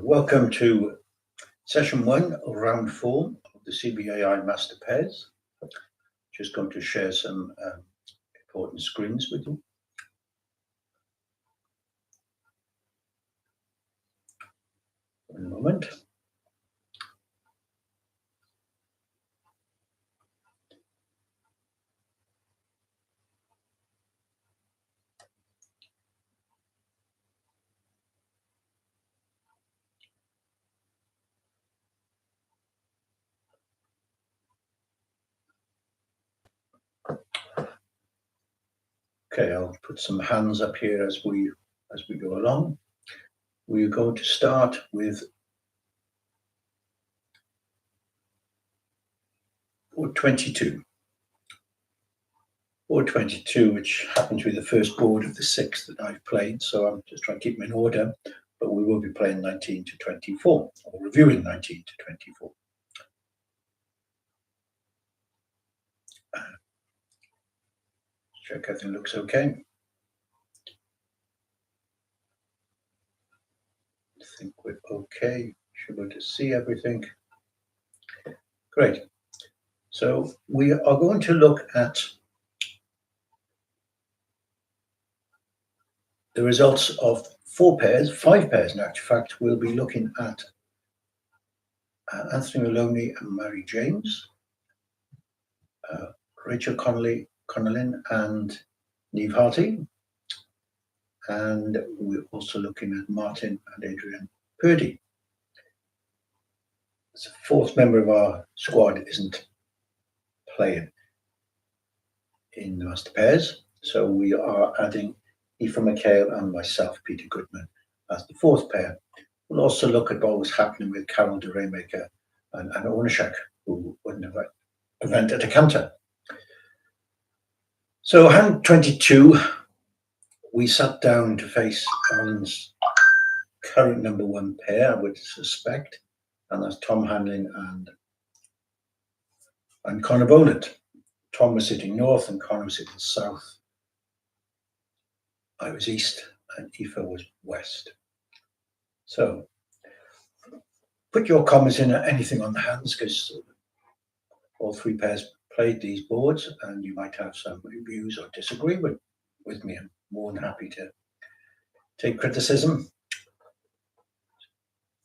Welcome to session 1 of round 4 of the CBAI Master Pairs. Just going to share some important screens with you. One moment. Okay, I'll put some hands up here as we go along. We're going to start with board 22. Board 22, which happened to be the first board of the 6 that I've played, so I'm just trying to keep them in order, but we will be playing 19 to 24, or reviewing 19 to 24. Check everything looks okay. I think we're okay. Should be able to see everything. Great. So we are going to look at the results of 4 pairs, 5 pairs in actual fact. We'll be looking at Anthony Maloney and Mary James, Rachel Connellan and Neve Harty, and we're also looking at Martin and Adrian Purdy. The 4th member of our squad isn't playing in the Master Pairs, so we are adding Aoife McHale and myself, Peter Goodman, as the 4th pair. We'll also look at what was happening with Carol de Raymaker and Anna Ornishak, who won the event at a canter. So hand 22, we sat down to face Alan's current number 1 pair, I would suspect, and that's Tom Hanlon and Conor Boland. Tom was sitting north and Conor was sitting south. I was east and Aoife was west. So put your comments in at anything on the hands, because all 3 pairs played these boards and you might have some views or disagree with me. I'm more than happy to take criticism.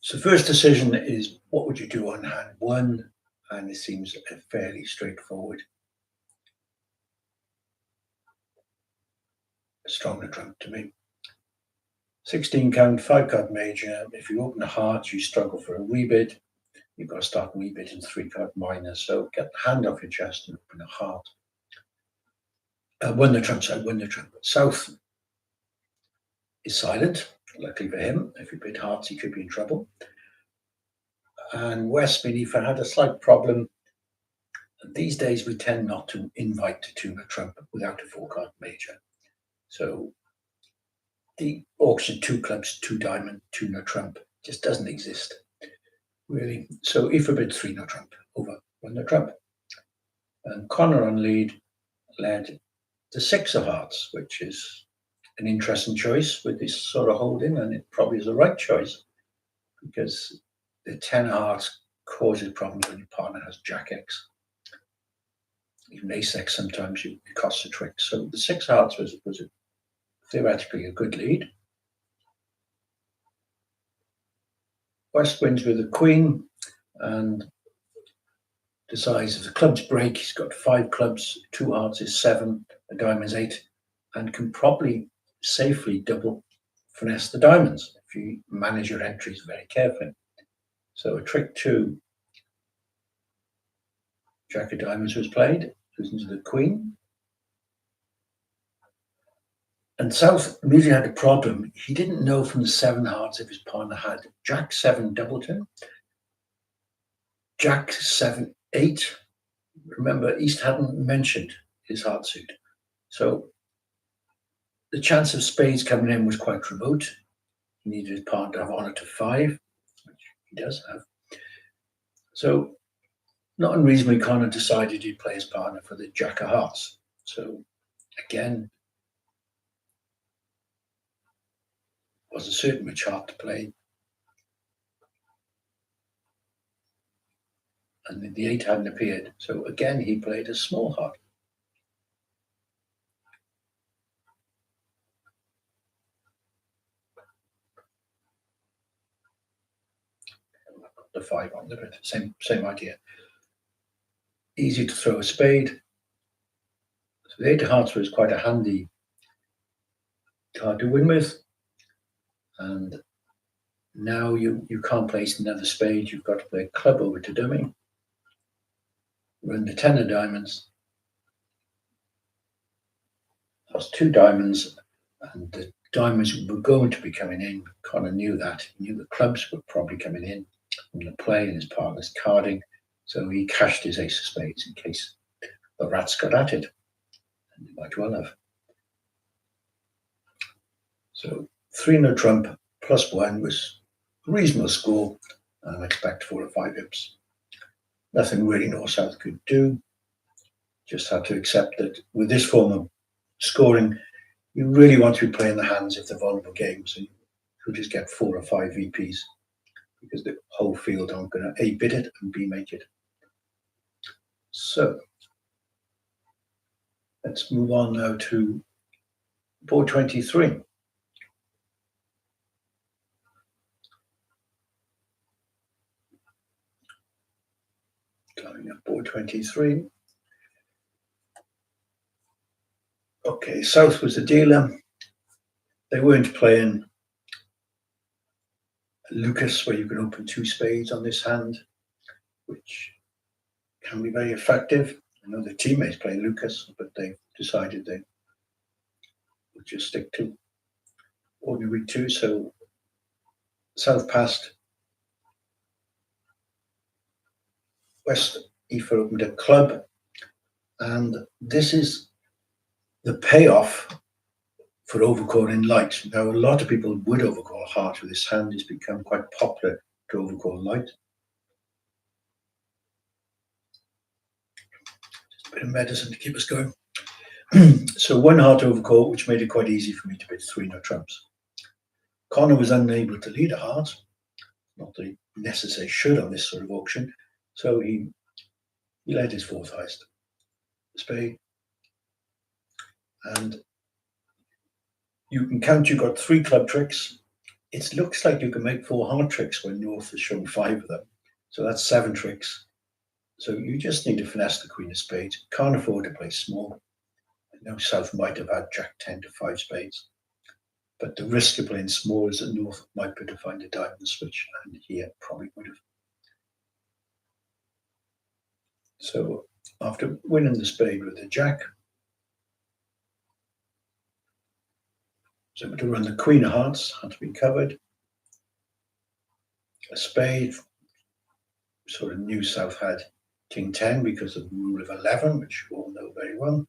So first decision is, what would you do on hand 1? And it seems a fairly straightforward. A stronger trump to me. 16 count, 5 card major. If you open a heart, you struggle for a rebid. You've got to start rebid in 3 card minor. So get the hand off your chest and open a heart. Win the trump. South is silent. Luckily for him, if you bid hearts, he could be in trouble. And West, Aoife had a slight problem. These days, we tend not to invite to tuna trump without a 4 card major. So the auction 2 clubs, 2 diamond, 2 no trump just doesn't exist, really. So Aoife bid 3 no trump over 1 no trump. And Conor on lead led the 6 of hearts, which is an interesting choice with this sort of holding, and it probably is the right choice, because the 10 of hearts causes problems when your partner has Jack X. Even Ace X, sometimes it costs a trick. So the 6 of hearts was theoretically a good lead. West wins with the queen and decides if the clubs break, he's got 5 clubs, 2 hearts is 7, a diamond is 8, and can probably safely double finesse the diamonds if you manage your entries very carefully. So a trick 2, Jack of diamonds was played, losing to the queen. And South immediately had a problem. He didn't know from the 7 hearts if his partner had Jack 7 doubleton, Jack 7 8. Remember, East hadn't mentioned his heart suit. So the chance of spades coming in was quite remote. He needed his partner to have honor to 5, which he does have. So not unreasonably, Conor decided he'd play his partner for the Jack of hearts. So again, wasn't certain which heart to play. and the 8 hadn't appeared. So again, he played a small heart. The 5 on the same idea. Easy to throw a spade. So the 8 of hearts was quite a handy card to win with. And now you can't place another spade. You've got to play a club over to dummy. Run the 10 of diamonds. That's 2 diamonds, and the diamonds were going to be coming in. Connor knew that. He knew the clubs were probably coming in from the play and his partner's carding. So he cashed his ace of spades in case the rats got at it. And they might well have. So 3 no trump +1 was a reasonable score, and I expect 4 or 5 ips. Nothing really North South could do. Just had to accept that with this form of scoring, you really want to be playing the hands if they're vulnerable games, and you just get 4 or 5 VPs because the whole field aren't going to A, bid it, and B, make it. So let's move on now to board 23. Coming up board 23. Okay, South was the dealer. They weren't playing Lucas, where you can open 2 spades on this hand, which can be very effective. I know the teammates play Lucas, but they've decided they would just stick to ordinary 2. So South passed. West Aoife opened a club, and this is the payoff for overcalling light. Now, a lot of people would overcall heart with this hand. It's become quite popular to overcall light. Just a bit of medicine to keep us going. So 1 heart overcall, which made it quite easy for me to bid 3 no trumps. Connor was unable to lead a heart, not that he necessarily should on this sort of auction, so he led his 4th highest spade. And you can count, you got 3 club tricks. It looks like you can make 4 heart tricks when North has shown 5 of them. So that's 7 tricks. So you just need to finesse the Queen of Spades. Can't afford to play small. I know South might have had Jack 10 to 5 spades, but the risk of playing small is that North might be able to find a diamond switch, and here probably would have. So after winning the spade with the Jack, so to run the Queen of Hearts, had to be covered. A spade, sort of knew South had King 10 because of the rule of 11, which you all know very well.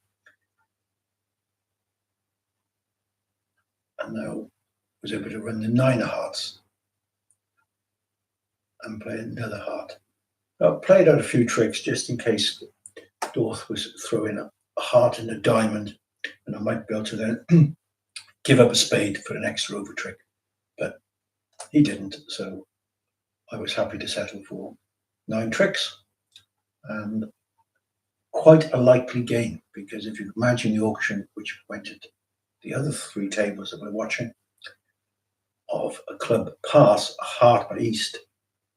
And now was able to run the 9 of hearts and play another heart. I played out a few tricks just in case North was throwing a heart and a diamond, and I might be able to then give up a spade for an extra over trick. But he didn't, so I was happy to settle for 9 tricks. And quite a likely gain, because if you imagine the auction which went at the other 3 tables that we're watching, of a club pass, a heart by east,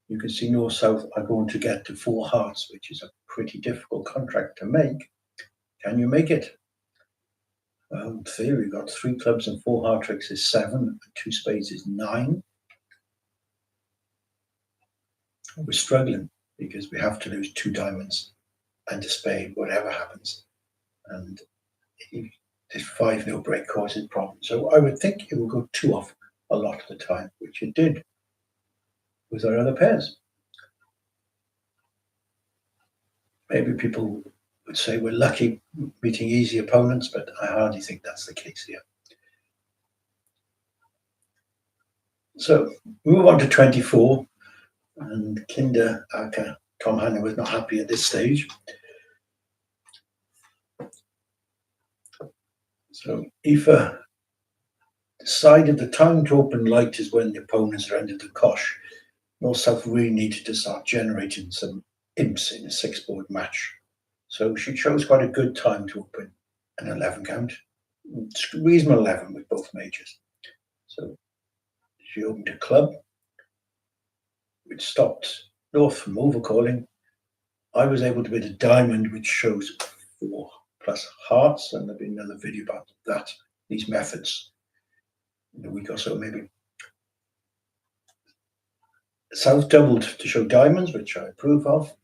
you can see North South are going to get to 4 hearts, which is a pretty difficult contract to make. Can you make it? Well, in theory, we've got 3 clubs and 4 heart tricks is 7, and 2 spades is 9. We're struggling because we have to lose 2 diamonds and a spade, whatever happens. And this 5 no break causes problems. So I would think it will go 2 off a lot of the time, which it did with our other pairs. Maybe people would say we're lucky meeting easy opponents, but I hardly think that's the case here. So move on to 24, and Kinder Aka Tom Hanna was not happy at this stage. So Aoife decided the time to open light is when the opponents are under the cosh. North South really needed to start generating some imps in a 6-board match. So she chose quite a good time to open an 11 count. It's reasonable 11 with both majors. So she opened a club, which stopped North from overcalling. I was able to bid a diamond, which shows 4 plus hearts, and there'll be another video about that, these methods, in a week or so maybe. South doubled to show diamonds, which I approve of.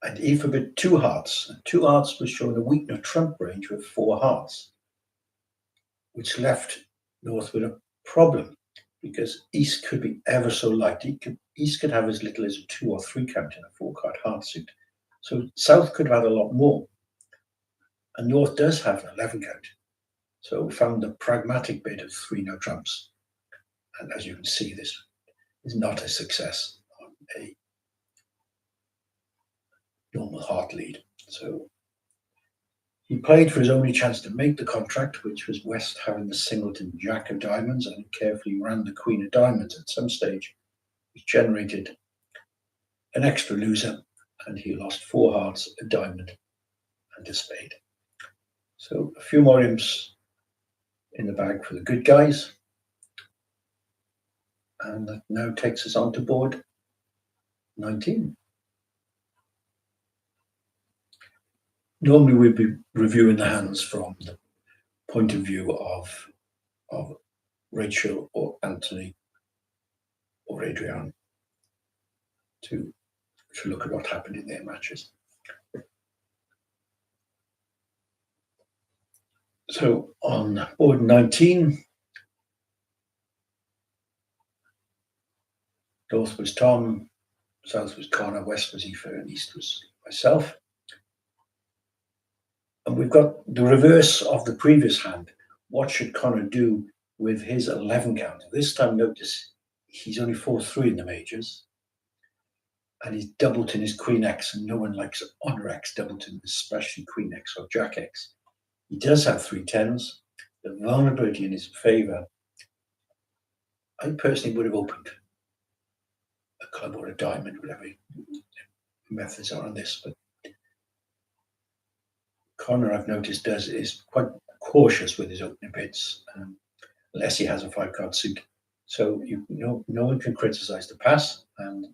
And Eva bid 2 hearts. And 2 hearts was showing a weak no trump range with 4 hearts, which left North with a problem because East could be ever so light. East could have as little as a 2 or 3 count in a 4-card heart suit. So South could have had a lot more. And North does have an 11 count. So we found the pragmatic bid of 3 no trumps. And as you can see, this is not a success on a normal heart lead. So he played for his only chance to make the contract, which was West having the singleton jack of diamonds, and he carefully ran the queen of diamonds at some stage, which generated an extra loser, and he lost 4 hearts, a diamond, and a spade. So a few more imps in the bag for the good guys. And that now takes us on to board 19. Normally we'd be reviewing the hands from the point of view of Rachel or Anthony or Adrian to look at what happened in their matches. So on board 19, North was Tom, South was Connor, West was Aoife, and East was myself. And we've got the reverse of the previous hand. What should Connor do with his 11 count? This time, notice he's only 4-3 in the majors. And he's doubleton his Queen X, and no one likes Honor X doubleton, especially Queen X or Jack X. He does have 3 10s. The vulnerability in his favour. I personally would have opened a club or a diamond, whatever methods are on this, but Connor, I've noticed, is quite cautious with his opening bids, unless he has a 5-card suit. So no one can criticise the pass, and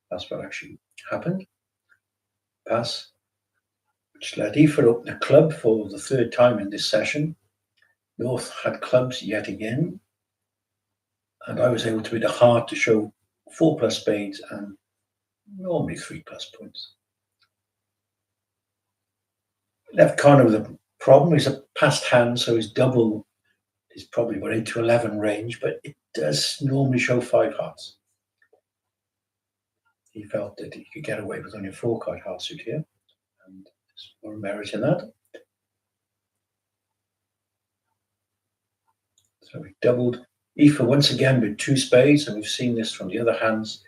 that's what actually happened. Pass, which led Aoife open a club for the 3rd time in this session. North had clubs yet again, and I was able to bid a heart to show 4 plus spades and normally 3 plus points. Left Connor with a problem. He's a passed hand, so his double is probably about 8 to 11 range, but it does normally show 5 hearts. He felt that he could get away with only a 4-card heart suit here, and there's more merit in that. So he doubled. Aoife once again with 2 spades, and we've seen this from the other hands,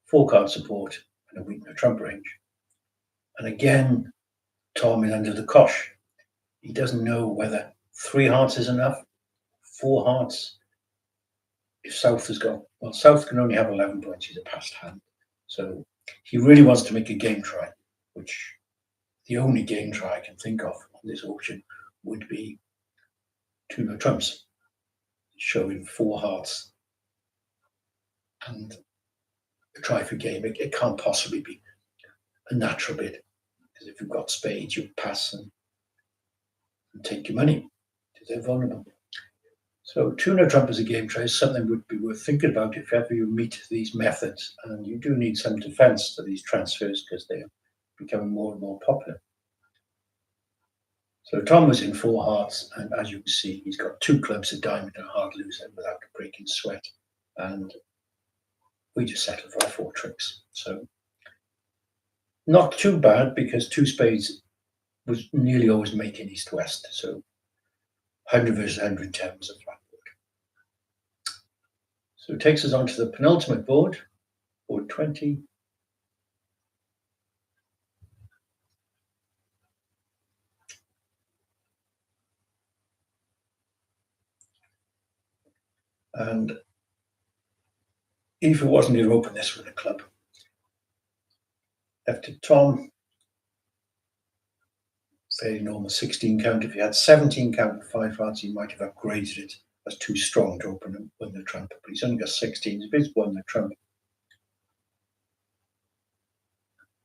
4-card support and a weak no trump range. And again, Tom is under the cosh. He doesn't know whether 3 hearts is enough, 4 hearts. If South has got, well, South can only have 11 points. He's a passed hand. So he really wants to make a game try, which the only game try I can think of on this auction would be 2 no trumps, showing 4 hearts and a try for game. It can't possibly be a natural bid, because if you've got spades, you pass and take your money because they're vulnerable. So 2 no trump as a game try is something would be worth thinking about if ever you meet these methods, and you do need some defense to these transfers because they're becoming more and more popular. So Tom was in 4 hearts, and as you can see, he's got 2 clubs, a diamond and a hard loser without breaking sweat, and we just settled for our 4 tricks. So not too bad, because 2 spades was nearly always making east-west, so 100 versus 110 was a flat board. So it takes us on to the penultimate board, board 20. And Aoife wasn't going to open this with a club. left to Tom. Fairly normal 16 count. If you had 17 count and 5 hearts, you might have upgraded it. That's too strong to open and win the trump. But he's only got 16. If he's won the trump,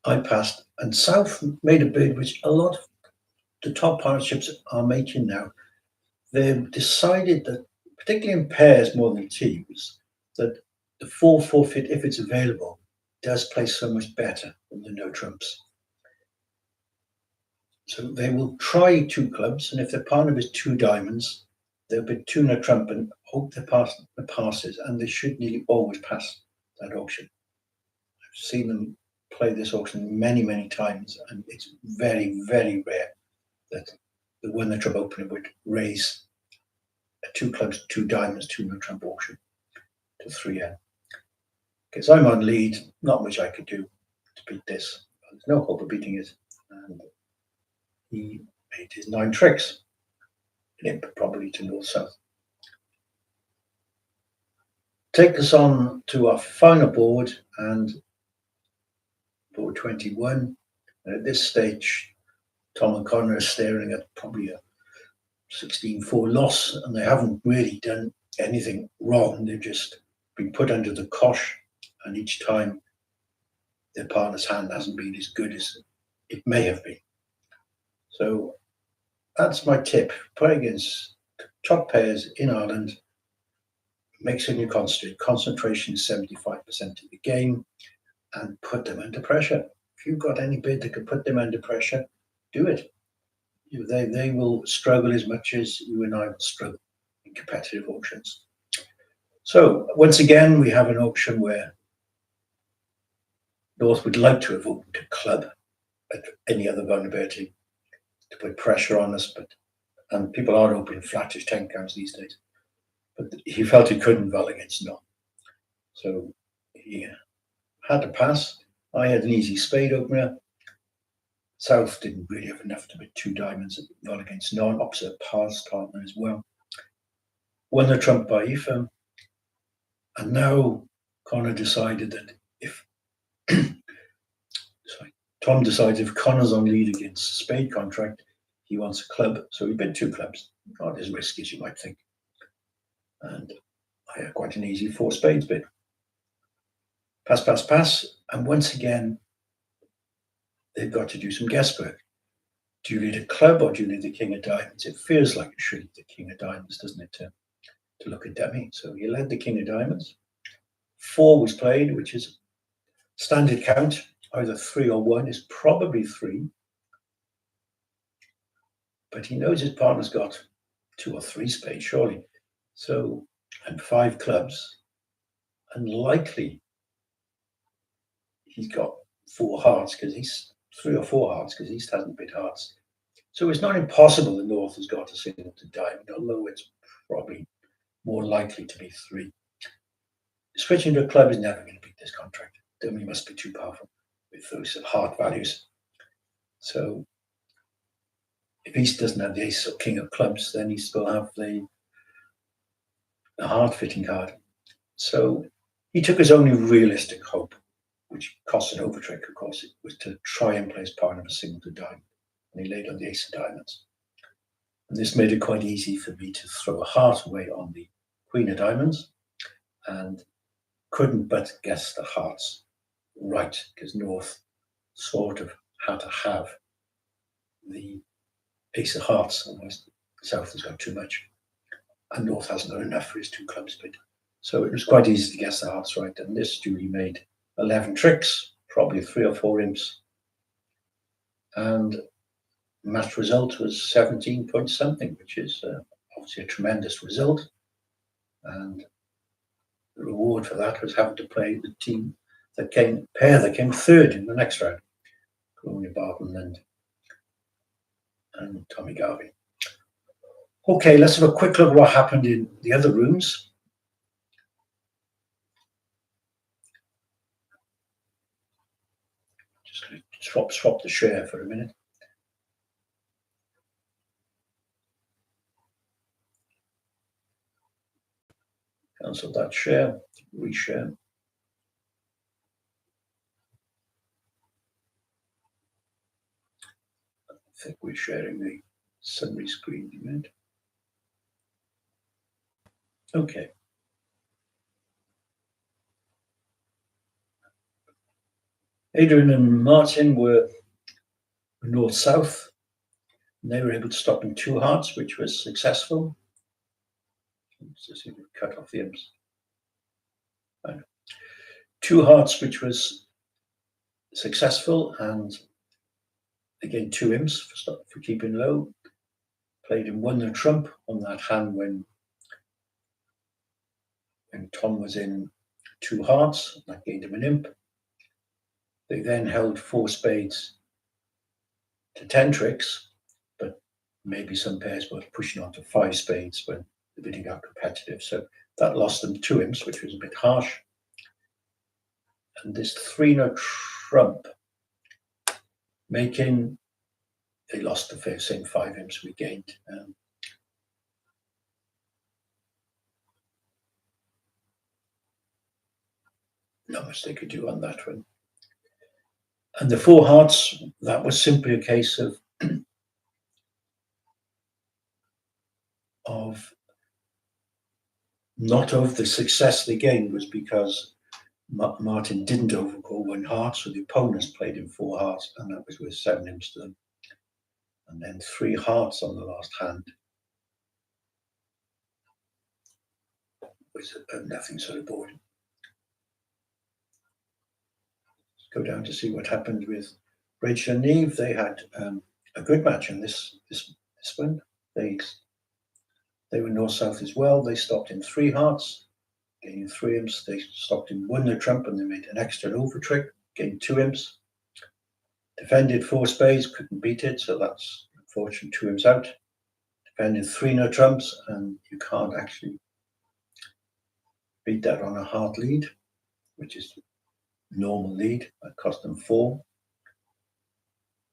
I passed. And South made a bid, which a lot of the top partnerships are making now. They've decided that, particularly in pairs more than teams, that the 4 forfeit, if it's available, does play so much better than the no trumps. So they will try 2 clubs, and if their partner is 2 diamonds, they'll bid 2 no trump and hope their partner passes, and they should nearly always pass that auction. I've seen them play this auction many, many times, and it's very, very rare that the win the trump opener would raise a 2 clubs, 2 diamonds, 2 no trump auction to 3N. Because I'm on lead, not much I could do to beat this. There's no hope of beating it. And he made his 9 tricks, limp probably to north-south. Take us on to our final board, and board 21. And at this stage, Tom and Connor are staring at probably a 16-4 loss, and they haven't really done anything wrong. They've just been put under the cosh, and each time their partner's hand hasn't been as good as it may have been. So that's my tip. Play against top pairs in Ireland. Make certain you concentrate. Concentration is 75% of the game, and put them under pressure. If you've got any bid that can put them under pressure, do it. They will struggle as much as you and I will struggle in competitive auctions. So once again, we have an auction where North would like to have opened a club at any other vulnerability to put pressure on us, and people are opening flattish 10 counts these days. But he felt he couldn't vol against none. So he had to pass. I had an easy spade opener. South didn't really have enough to put 2 diamonds vol against none, opposite pass partner as well. Won the trump by Ephraim. And now Connor decided that if Tom decides if Connor's on lead against spade contract, he wants a club. So he bid 2 clubs. Not as risky as you might think. And I had quite an easy 4 spades bid. Pass, pass, pass. And once again, they've got to do some guesswork. Do you lead a club or do you lead the king of diamonds? It feels like it should lead the king of diamonds, doesn't it, to look at demi? So he led the king of diamonds. 4 was played, which is standard count, either 3 or 1, is probably 3. But he knows his partner's got 2 or 3 spades, surely. So, and 5 clubs, and likely he's got 4 hearts because he's 3 or 4 hearts because East hasn't bid hearts. So it's not impossible the North has got a single to diamond, although it's probably more likely to be 3. Switching to a club is never going to beat this contract. Dummy must be too powerful with those heart values. So if East doesn't have the ace or king of clubs, then he still have the heart fitting card. So he took his only realistic hope, which cost an overtrick, of course, it was to try and play his partner a single to diamond. And he laid on the ace of diamonds. And this made it quite easy for me to throw a heart away on the queen of diamonds, and couldn't but guess the hearts right, because North sort of had to have the ace of hearts, otherwise South has got too much, and North hasn't got enough for his 2 clubs bid. So it was quite easy to guess the hearts right, and this Julie made 11 tricks, probably 3 or 4 imps, and match result was 17 point something, which is obviously a tremendous result, and the reward for that was having to play the team that came 3rd in the next round, Colonia Barton and Tommy Garvey. Okay, let's have a quick look at what happened in the other rooms. Just going to swap the share for a minute. Cancel that share, reshare. think we're sharing the summary screen again. Okay. Adrian and Martin were north-south, and they were able to stop in 2 hearts, which was successful. Let's just see if we've cut off the imps. 2 hearts, which was successful, and again 2 imps for keeping low. Played and won the trump on that hand when Tom was in 2 hearts. That gained him an imp. They then held 4 spades to 10 tricks, but maybe some pairs were pushing on to 5 spades when the bidding got competitive. So that lost them 2 imps, which was a bit harsh. And this 3-note trump making, they lost the same 5 imps we gained. Not much they could do on that one. And the 4 hearts, that was simply a case of not of the success they gained was because Martin didn't overcall 1 heart, so the opponents played in 4 hearts, and that was with 7 imps to them. And then 3 hearts on the last hand was a nothing sort of board. Let's go down to see what happened with Rachel and Neve. They had a good match in this one. They were north-south as well. They stopped in 3 hearts, gaining 3 imps. They stopped in 1 the trump, and they made an extra over trick, gained 2 imps. Defended 4 spades, couldn't beat it, so that's unfortunate, 2 imps out. Defended 3 no trumps, and you can't actually beat that on a heart lead, which is normal lead. That cost them 4.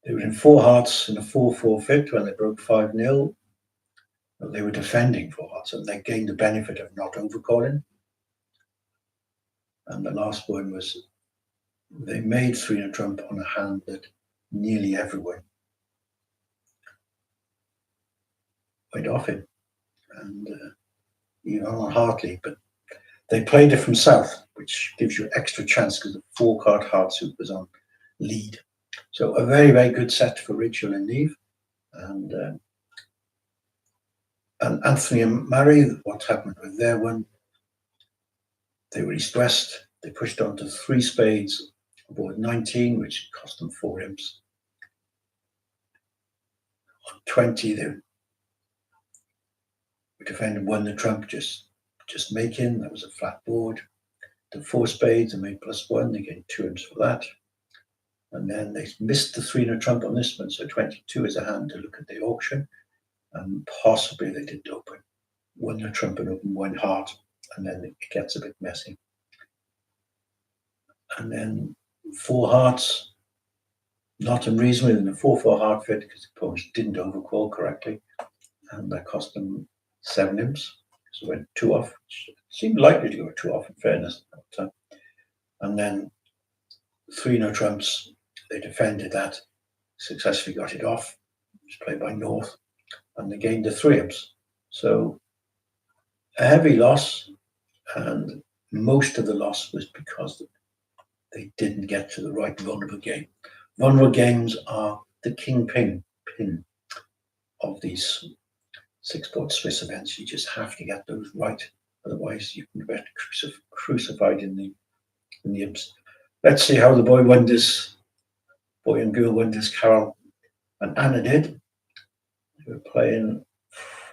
They were in 4 hearts in a 4-4 fit when they broke 5-0. They were defending 4 hearts, and they gained the benefit of not overcalling. And the last one was they made 3 no trump on a hand that nearly everyone went off in, and even on a heart lead. But they played it from south, which gives you extra chance because the 4-card heart suit was on lead. So a very, very good set for Rachel and Neve. And Anthony and Mary, what happened with their one? They were east-west. They pushed on to 3 spades, aboard 19, which cost them 4 imps. On 20, they defended 1 the trump, just making. That was a flat board. The 4 spades and made +1. They gained 2 imps for that. And then they missed the 3 no trump on this one, so 22 is a hand to look at the auction. And possibly they did open 1 no trump and open 1 heart, and then it gets a bit messy. And then 4 hearts, not unreasonably in a 4-4 heart fit because the opponents didn't overcall correctly, and that cost them 7 imps. So went 2 off, which seemed likely to go 2 off in fairness. But, and then 3 no trumps, they defended that, successfully got it off. It was played by North, and they gained the 3 imps. So a heavy loss, and most of the loss was because they didn't get to the right vulnerable game. Vulnerable games are the kingpin of these 6-board Swiss events. You just have to get those right, otherwise you can get crucified in the imps. Let's see how the boy and girl wonders, Carol and Anna did. They were playing,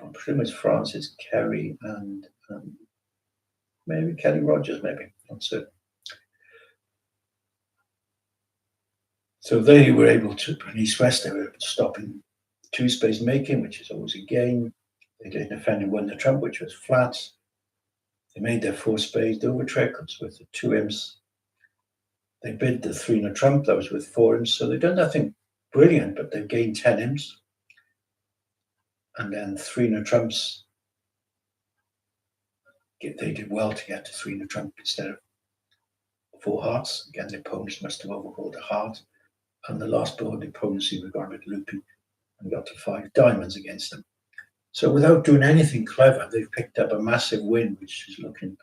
I presume it's Francis, Kerry, and maybe Kelly Rogers, maybe, not certain. So they were able to, in East-West, they were able to stop in 2 spades making, which is always a gain. They did defend 1 the trump, which was flat. They made their 4 spades over trick, was with the 2 imps. They bid the 3 no trump, that was with 4 imps. So they've done nothing brilliant, but they've gained 10 imps. And then 3 no trumps, they did well to get to 3 no trump instead of 4 hearts. Again, the opponents must have overcalled a heart. And the last board, the opponents seemed to have gone a bit loopy. and got to 5 diamonds against them. So without doing anything clever, they've picked up a massive win, which is looking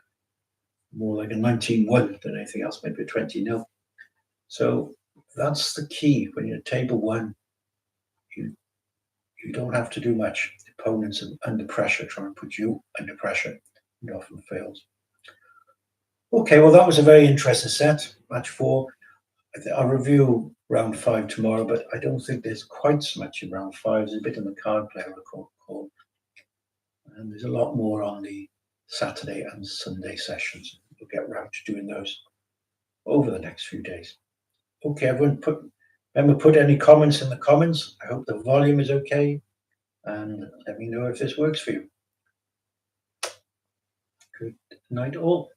more like a 19-1 than anything else, maybe a 20-0. So that's the key. When you're table 1, you don't have to do much. The opponents are under pressure, trying to put you under pressure. It often fails. Okay, well, that was a very interesting set. Match 4. I'll review round 5 tomorrow, but I don't think there's quite so much in round 5. There's a bit in the card player, I recall. And there's a lot more on the Saturday and Sunday sessions. We'll get round to doing those over the next few days. Okay, everyone, remember, put any comments in the comments. I hope the volume is okay, and let me know if this works for you. Good night all.